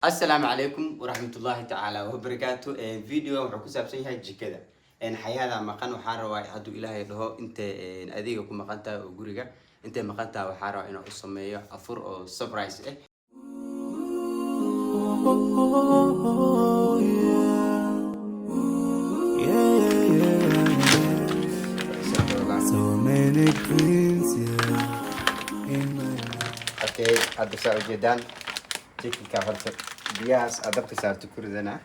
السلام عليكم ورحمة الله تعالى وبركاته. فيديو وحكو سابسين هاي جكدا حياة مقان وحارة هادو إلهي له أنت أديكم مقانتا وجوريجا أنت مقانتا وحارة إنه الصمية أفر أو سبرايز So many dreams, in my life. أوكي هذا سؤال جدا تيكي كافرت بياس أدبت سارت كردنا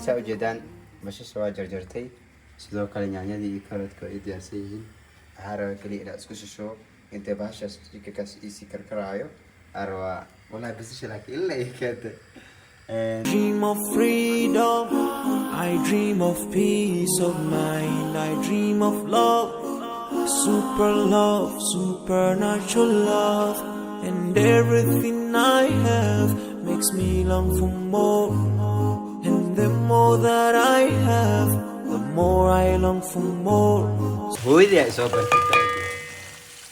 سؤال جدا مش سؤال جرجرتي sidoo kale yaanyadii iyo karadka ay diyaarsan yihiin waxaa rabaa kaliya inaad isku shisho intay bahashaas jikakaas iisii karkaraayo arwaa wallahi basisha laakiin ila ay keentay Dream of freedom, I dream of peace of mind, I dream of love, supernatural love, and everything I have makes me long for more, and the more that I have, the more I long for more. hooyadii ay soo bartay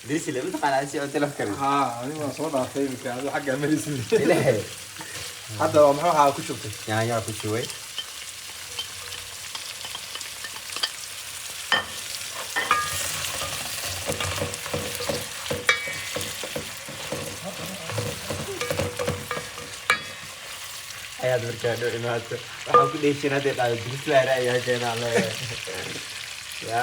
dirisi lama taqaan si oo telefon أنا ما صوت على فيلم كذا حاجة أمريكي ilaahay حتى لو محمد كل شفته yaanyaa ku shubay ayaad markaa dhow imaato waxaan ku dheeshin hadday dhahdo dirislaara ayaa keenaa ya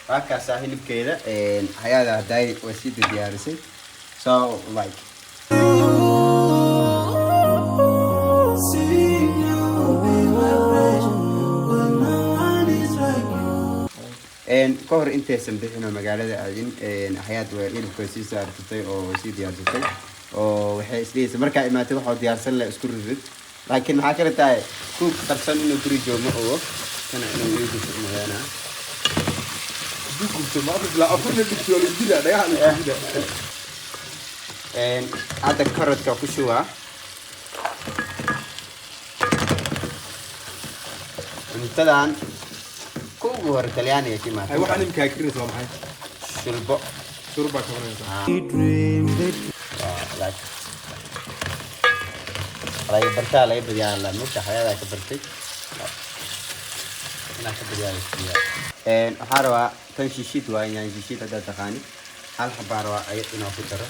waakaasaa hilibkeeda hayaada hadday way sii diyaarisay so like ka hor intaysan bixinoo magaalada aadin hayaad way hilibka sii saartay oo way sii diyaarsatay oo waxay isdhehaysa markaa imaatay waxaa diyaarsan la isku ridid laakiin maxaa kale tahay kuug qarsan inuu guri joogo oo kana inuu weydis umayaana كنت ما أعرف لا أكون نبي ولا جديد ده يعني جديد هذا كارت كوشوا طبعا كوغور كلياني يا كيما هاي واحد مكاكرين سلام هاي شربو شربة كمان لا لا يبرتا لا يبديان لا مش حياة كبرتي أنا كبديان حاروا كان شيشيت وين يعني شيشيت هذا تخاني هل حباروا أي إنه في ترى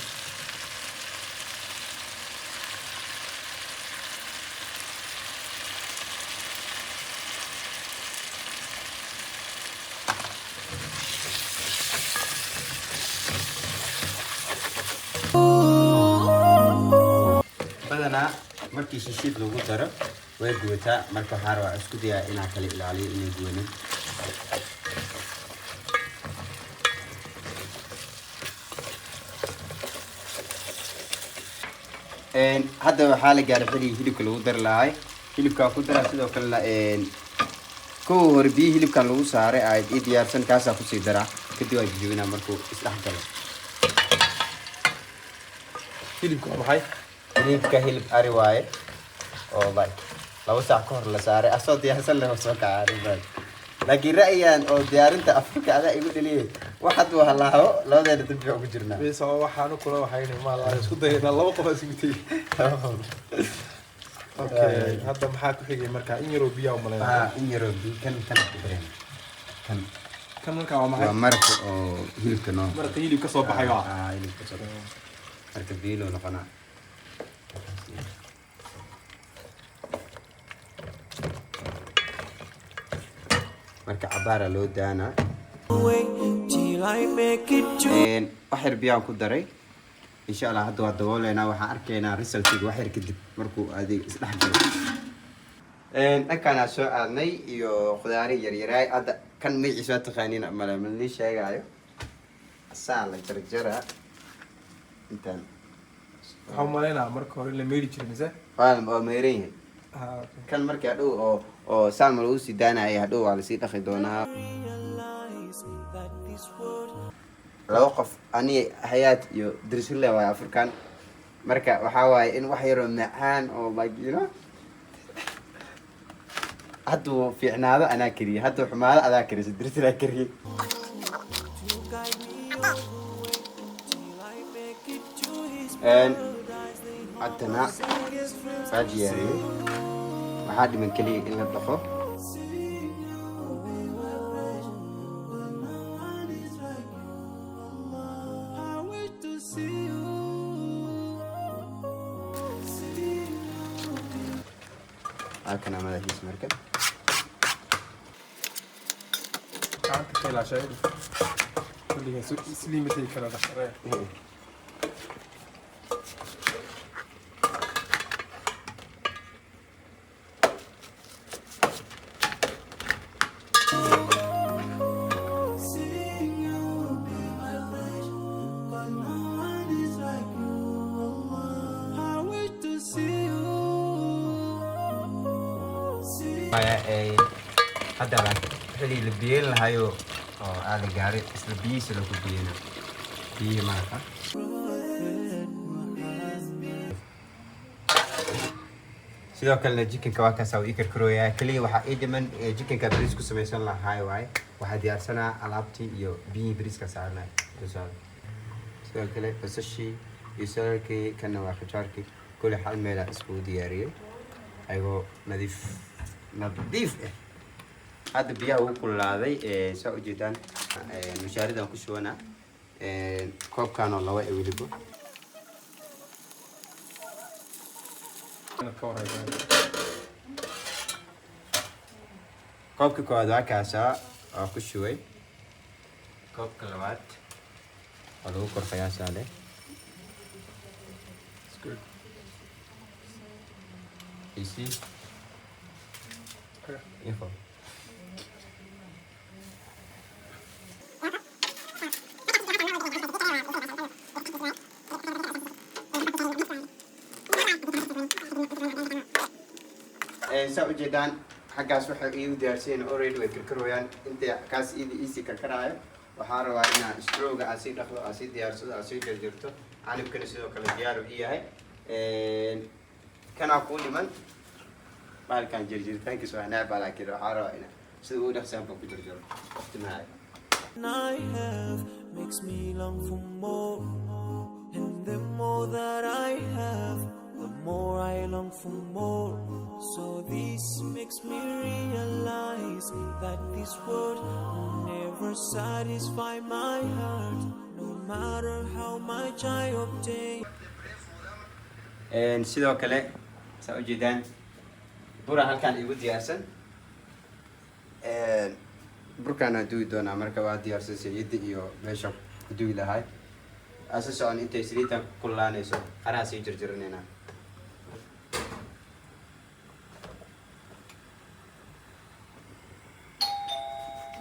بدنا مركي شيشيت لو ترى ويجوتا مركو حاروا أسكتيا إن أكل العلي إنه جوني hadda waxaa la gaaray xilligii hilibka lagu dari lahay hilibkaa ku daraa sidoo kalena kow hore biyo hilibkan lagu saaray ay ii diyaarsan kaasaa kusii daraa kadib waa jijibinaa markuu isdhex galo فيلم هاي hilibka hilib ari waaye oo like 2 saac ka hor la saaray asoo diyaarsan leh soo kacay laakiin ra'yigan oo diyaarinta afka adaa igu dhaliyay waxaad waa lahaw labadeena dib ugu jirnaa بس هو حانو كله وحين ما لا يسكت ده لا وقف سكتي أوكي هذا محاك حاجة مركا إن يرو بيا وملانا in yaro kan kan كان مركا وما waa هاي marka oo hilibka noo مركا يلي كسر بحيوان hilibka soo marka biilo noqonaa marka cabaara loo daana till I make it to. waxyar biyaan ku daray insha Allah hadda waa dabooleynaa waxaan arkaynaa resultiga waxyar kadib markuu adeeg isdhex galo dhankaan soo aadnay iyo khudaari yaryaraay hadda kan magaciisa waa taqaaniin malii sheegaayo saa la jarjara intaan waxaan umaleynaa marka hore la meeri jiray mise waa meeran yahay kan markii hadhow oo saalma lagu sii daanaya hadhow waa lasii dhaqi doonaa laba qof ani hayaad iyo dirsile waa Afrikaan marka waxaa waaye in wax yar oo macaan oo like you know hadduu fiicnaado anaa kariye hadduu xumaado adaa karisa dirsila kariye haddana waa diyaariyey waxaa dhiman keliya in la dhaqo هاكنا ماذا هيس مركب gacanta ka ilaashay kulliga sliimatay kala dhaqareen hadda baan xilli la biyeyn lahayo oo aad gaaray isla biyihiisa lagu biyeyna biyihi marka sidoo kalena jikinka waa kaas ii karkarooyaa kaliya waxaa ii dhiman jikinka bariis ku samaysan lahaay waaye waxaa diyaarsanaa alaabtii iyo biyihii bariiska saarnay sidoo kale basashii iyo salalkii kana waa khijaarkii kulli hal meel iskugu diyaariyey ayagoo nadiif hadda biyaha ugu kululaaday saa ujeedaan mushaaridan ku shubanaa koobkaanoo laba weliba koobka koowaad waa kaasaa waa ku shubay koobka labaad waa lagu kor qiyaasaa leh easy info saa ujeedaan xaggaas waxay iigu diyaarsiin already way karkarooyaan inta kaas easy karkaraayo waxaa rabaa inaan strowga aan sii dhaqdo aan sii diyaarsado aan sii jarjarto canibkana sidoo kale diyaar u yahay kanaa kuu dhiman baalkan jarjaritaankiis waa necbaa laakiin waxaa rabaa inaan sida ugu dhaqsaanba ku jarjaro waqti maayo I have makes me long for more, and the more that I have, the more I long for more. So this makes me realize that this world will never satisfy my heart, no matter how much I obtain. sidoo kale saa ujeedaan bura halkaan igu diyaarsan burkaana duwi doonaa marka waa diyaarsan saliidda iyo meesha ku duwi lahay asa socon intay saliiddan kululaanayso qaraha sii jarjaranaynaa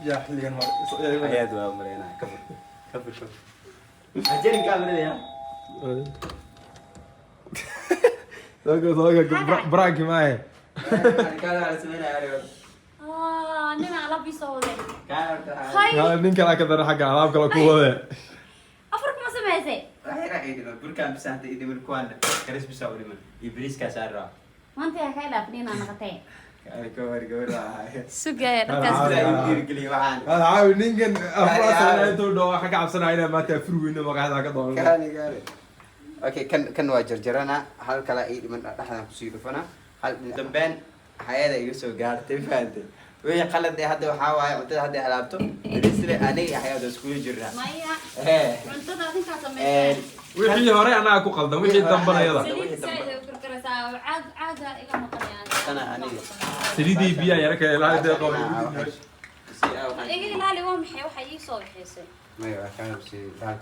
yaa xilligan ayaad waa maleynaa kabur ajarin kaamirada براكي معي أنا على بيسوده ninka la ka dara xagga alaabka la ku wada أفرق ما سمعتي راح يدير بركان بسانت يدي من كوان كريس بيساوي من يبريس كاسارا ما أنت يا خيلا فنينا نقطين كور سجى يدير كلي وعان هذا عاوي ninkan afraas intuu dhaw xagga cabsanayna ma ta fruwina magaca ka doon كاني اوكي كان واجر جرانا هل كلا اي من دحنا كسي دفنا هل دنبان حياده iga soo gaartay faante way qalad ee hadda waxa waaye wadada hadda alaabto dirisle anay xayada isku jirnaa مايا أنت ده أنت سمعت wixii hore anaa ku qaldan wixii dambanayada عاد إلى مقنعة أنا سليدي بيا يا رك لا ده قوي محي وحي يسوي حسين ما يبقى بس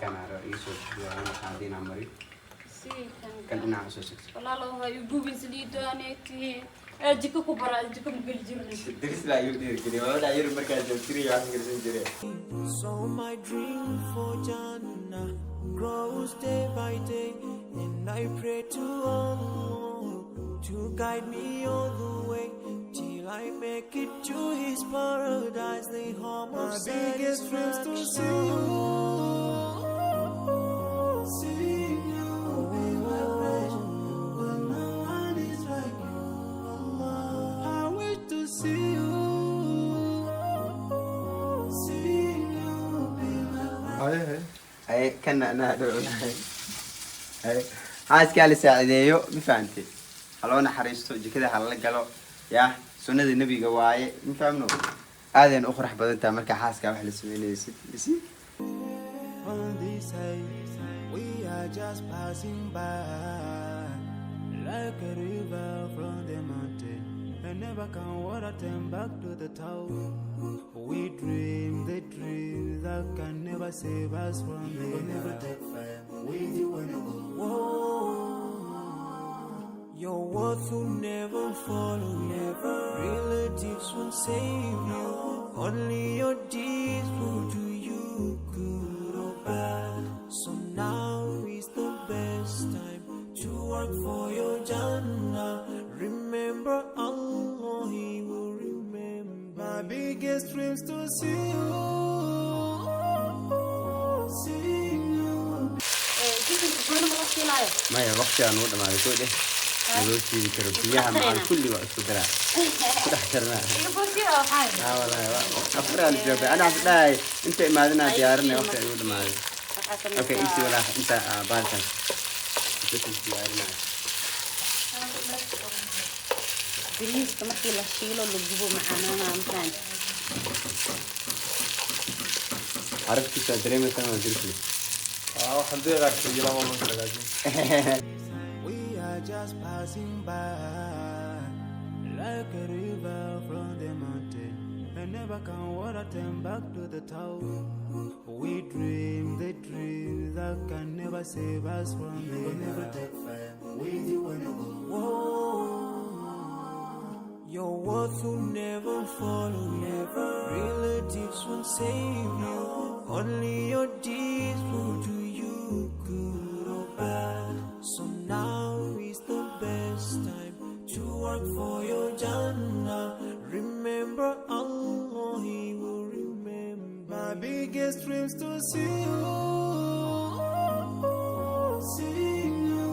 كان على يسوي أنا قاعدين عمري سي كان أنا عسوسك والله لو هاي يجوبين سليدانيتي أجيكوا كبر أجيكوا مقلجوني درس لا يودي كذي ولا يرمي مركز جري عن جري So my dream for Jannah grows day by day, and I pray to Allah to guide me all the way till I make it to His paradise. The home of my biggest dreams to see you, see you, be my pleasure. When no one is like you, Allah. I wish to see you. أي كنا أنا أي عايز كالي ساعديو مفهمتي خلونا حريستو جي كده حلا قالوا يا سنة النبي قواي مفهمنو هذه أن أخرى حبض أنت مركا حاس كام حل سميني يسي On this side, we are just passing by, like a river from the mountain, and never can water turn back to the town. We dream the dream that can never save us from the never take fire. With you when you go. Your words will never follow, never. Relatives won't save you. Only your deeds will do you good or bad. So now is the best time to work for your Jannah. Remember Allah, He will remember. My biggest dreams to see you, see you. جيكوا تقولوا ما غسيلايو ما هي وقت أنا وده ما يسوي لو تيجي كربيها مع كل وقت كدرا كده حكرنا يقول كذا أو حاجة والله أفرع الجواب أنا أفرع أنت ما لنا ديارنا وقت أنا وده ما أوكي أنت ولا أنت باركن أنت ديارنا بريس كما كي لشيلو اللي تجيبوا معانا مثلا عرفت تدري مثلا ما أدري حمدي غير كي لا والله كذا We are just passing by, like a river from the mountain, and never can water turn back to the town. We dream the dream that can never save us from the never take fire. With you when you go. Your words will never follow, never. Relatives won't save you. Only your deeds will do you good or bad. So now is the best time to work for your Jannah. Remember Allah, He will remember. My biggest dreams to see you, see you.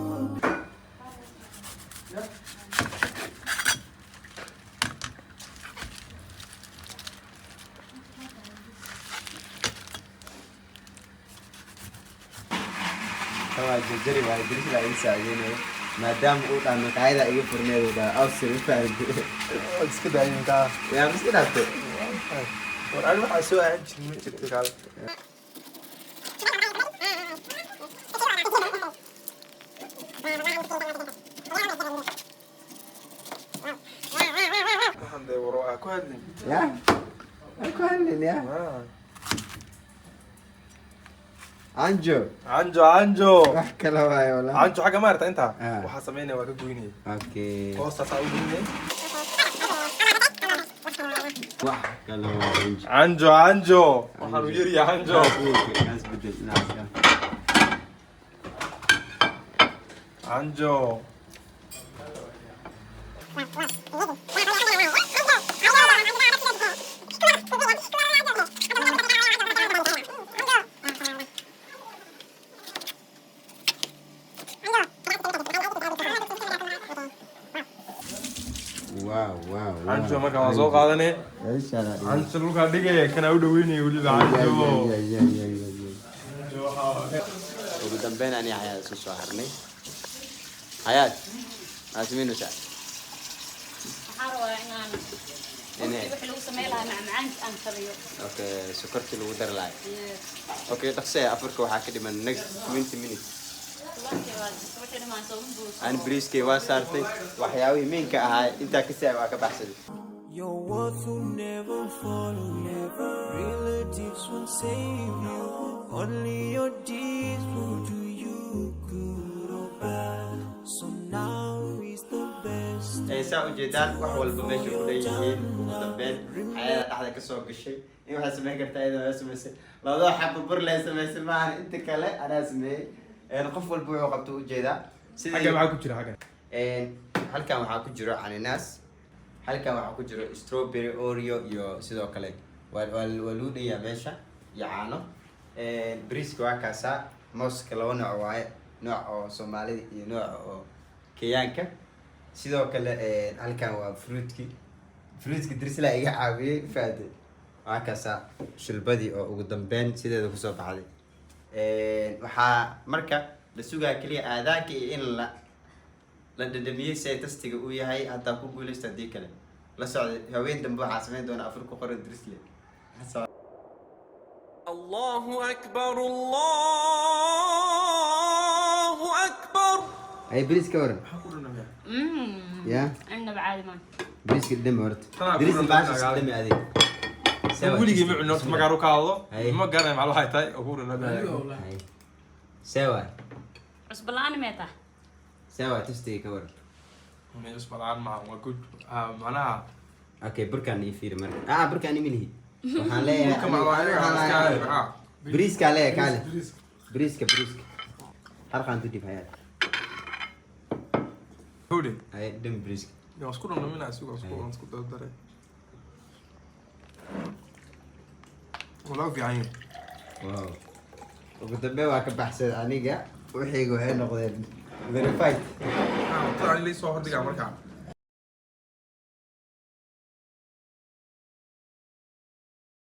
جري واحد درس لا يساعدينه ما دام قلت أنا قاعدة أيوة فرنيه وده أوصل فاهم بس كده انت يا بس كده أنت وانا ما اسوي عند تكتك على حمدي وروح كوهدني يا أكون يا عنجو عنجو احكي له هاي ولا عنجو حاجه مارت انت آه. وحسميني وكجويني اوكي قصه ساويني واحكي له عنجو عنجو وحنو يري عنجو ناس بدل ناس عنجو واو عنجو ما كان سو قادني ايش هذا عنجو لو دغه كان او دويني ولي عنجو ugu dambeyn ani hayaad isku soo harnay hayaad asmiinu saa حاروا إنان وحي لو سميلها مع معانك أنكريو okay sokorti lagu dar laay okay taqsay afurka waxa ka dhiman next 20 minutes aan briiskay waa saartay waxyaabihii minka ahaa inta ka saa waa ka baxsaday Your words will never follow, never. Relatives save you. Only your deeds will do you good or bad. So now is the best. saa ujeedaan wax walba meesha ku leeyihiin ugu dambeyn xayada dhaxda ka soo gashay in waxaa samayn kartaa iyadoo ay samaysay labadoo xabba bur lay samaysay maahan inta kale anaa sameeyey qof walba wuxuu qabto ujeedaa xagga maxaa ku jira xaggan halkan waxaa ku jiro cananaas halkan waxaa ku jiro strawberry oreo iyo sidoo kale waa lagu dhayaa meesha iyo caano briska waa kaasaa mooska laba nooc waaye nooc oo soomaalida iyo nooc oo kenyaanka sidoo kale halkan waa fruitki drisla iga caawiyey faade waa kaasaa shilbadii oo ugu dambeyn sideeda kusoo baxday waxaa marka la sugaa keliya aadaanka iyo in la dhadhamiyey si ay tastiga uu yahay hataa ku guuleysta haddii kale la socda haween dambe waxaa samayn doona afur ku qoran drisle Allahu Akbar, Allahu Akbar. ay briska waran maxaa ku dhanamaya ya عندنا بعد ما briska dhami horta Tanaa ku briska dhan baashis tahay. dhami adig weligii ma cuno horta magaaro ka hadlo Ay. ma garanay maxaa waxay tahay oo ku dhanamaya sewa عصب الآن متى sewa tastiga ka waran mees balaan ma waa good macnaha okay burkaan ii fiiri marka burkaan ii milihi waxaan leeyahay Burka ma waa ayaga iska heli maxaa briska leeyahay kaale briska harqaan tudib hayaad howde ay dhami briska yaa isku dhanamina isku dardaray walaw fiican yahay wow ugu dambe waa ka baxsad aniga wixii waxay noqdeen verified waxaa ila soo hordhigaa markaa